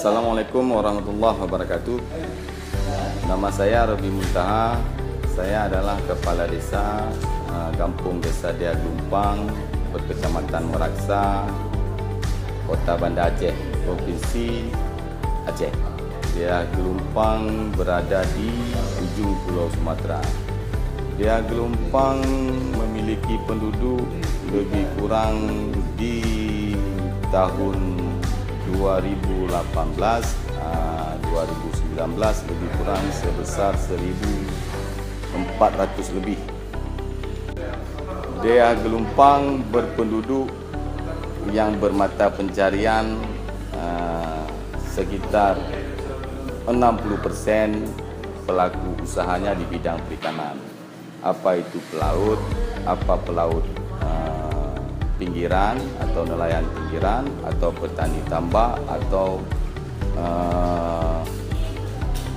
Assalamualaikum warahmatullahi wabarakatuh. Nama saya Robi Muntaha. Saya adalah Kepala Desa Kampung Desa Dia Gelumpang, Berkecamatan Meraksa, Kota Banda Aceh, Provinsi Aceh. Dia Gelumpang berada di ujung Pulau Sumatera. Dia Gelumpang memiliki penduduk lebih kurang di tahun 2018, 2019 lebih kurang sebesar 1.400 lebih. Dia Gelumpang berpenduduk yang bermata pencarian sekitar 60% pelaku usahanya di bidang perikanan. Apa itu pelaut, apa pelaut pinggiran atau nelayan pinggiran, atau petani tambak, atau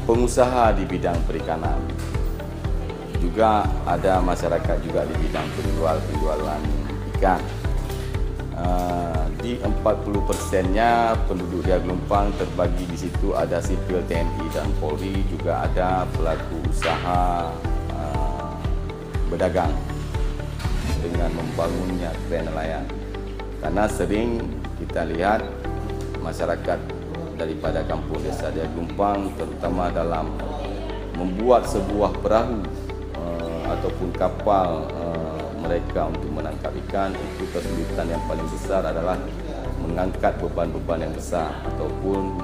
pengusaha di bidang perikanan. Juga ada masyarakat juga di bidang penjualan ikan. Di 40%-nya penduduk Dia Gelumpang terbagi di situ ada sipil TNI dan Polri, juga ada pelaku usaha berdagang dengan membangunnya kren nelayan. Karena sering kita lihat masyarakat daripada kampung Desa Dia Gelumpang terutama dalam membuat sebuah perahu ataupun kapal mereka untuk menangkap ikan, itu kesulitan yang paling besar adalah mengangkat beban-beban yang besar ataupun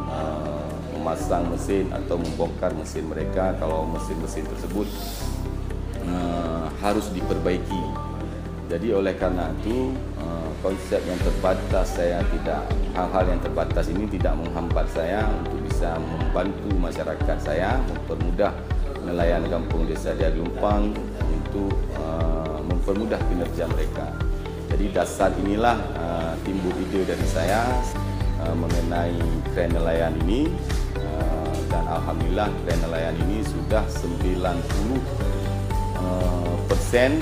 memasang mesin atau membongkar mesin mereka kalau mesin-mesin tersebut harus diperbaiki. Jadi oleh karena itu konsep yang terbatas hal-hal yang terbatas ini tidak menghambat saya untuk bisa membantu masyarakat saya, mempermudah nelayan kampung Desa Dia Gelumpang untuk mempermudah kinerja mereka. Jadi dasar inilah timbul ide dari saya mengenai kren nelayan ini, dan alhamdulillah kren nelayan ini sudah 90%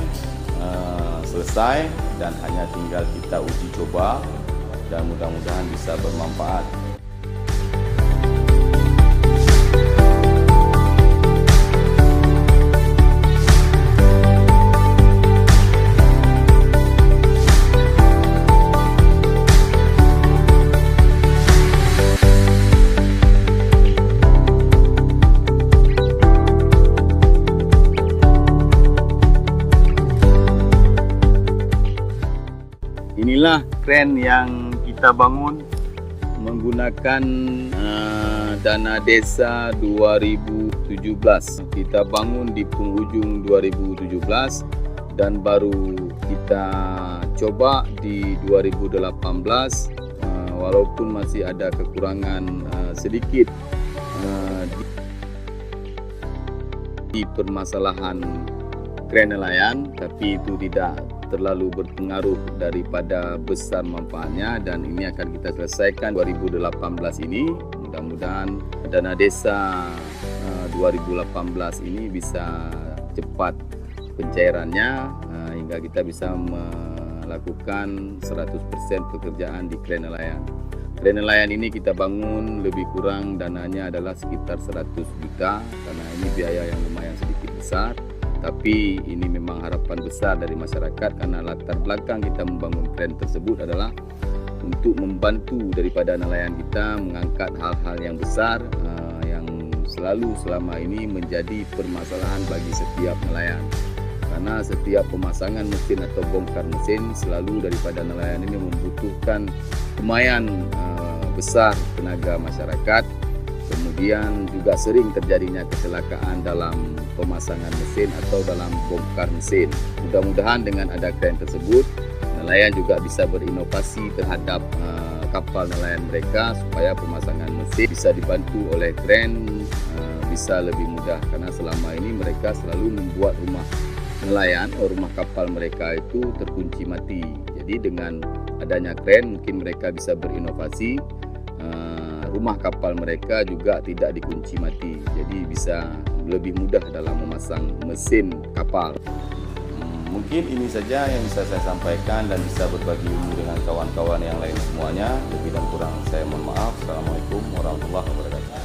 selesai dan hanya tinggal kita uji coba dan mudah-mudahan bisa bermanfaat. Inilah kren yang kita bangun menggunakan dana desa 2017. Kita bangun di penghujung 2017 dan baru kita coba di 2018, walaupun masih ada kekurangan sedikit di permasalahan kren nelayan, tapi itu tidak terlalu berpengaruh daripada besar manfaatnya, dan ini akan kita selesaikan 2018 ini. Mudah-mudahan dana desa 2018 ini bisa cepat pencairannya hingga kita bisa melakukan 100% pekerjaan di kren nelayan. Kren nelayan ini kita bangun lebih kurang dananya adalah sekitar 100 juta karena ini biaya yang lumayan sedikit besar. Tapi ini memang harapan besar dari masyarakat karena latar belakang kita membangun kren tersebut adalah untuk membantu daripada nelayan kita mengangkat hal-hal yang besar yang selalu selama ini menjadi permasalahan bagi setiap nelayan. Karena setiap pemasangan mesin atau bongkar mesin selalu daripada nelayan ini membutuhkan lumayan besar tenaga masyarakat. Kemudian juga sering terjadinya kecelakaan dalam pemasangan mesin atau dalam bongkar mesin. Mudah-mudahan dengan ada kren tersebut, nelayan juga bisa berinovasi terhadap kapal nelayan mereka supaya pemasangan mesin bisa dibantu oleh kren bisa lebih mudah. Karena selama ini mereka selalu membuat rumah nelayan atau rumah kapal mereka itu terkunci mati. Jadi dengan adanya kren mungkin mereka bisa berinovasi, rumah kapal mereka juga tidak dikunci mati, jadi bisa lebih mudah dalam memasang mesin kapal. Mungkin ini saja yang bisa saya sampaikan dan bisa berbagi ilmu dengan kawan-kawan yang lain semuanya. Lebih dan kurang saya mohon maaf. Assalamualaikum warahmatullahi wabarakatuh.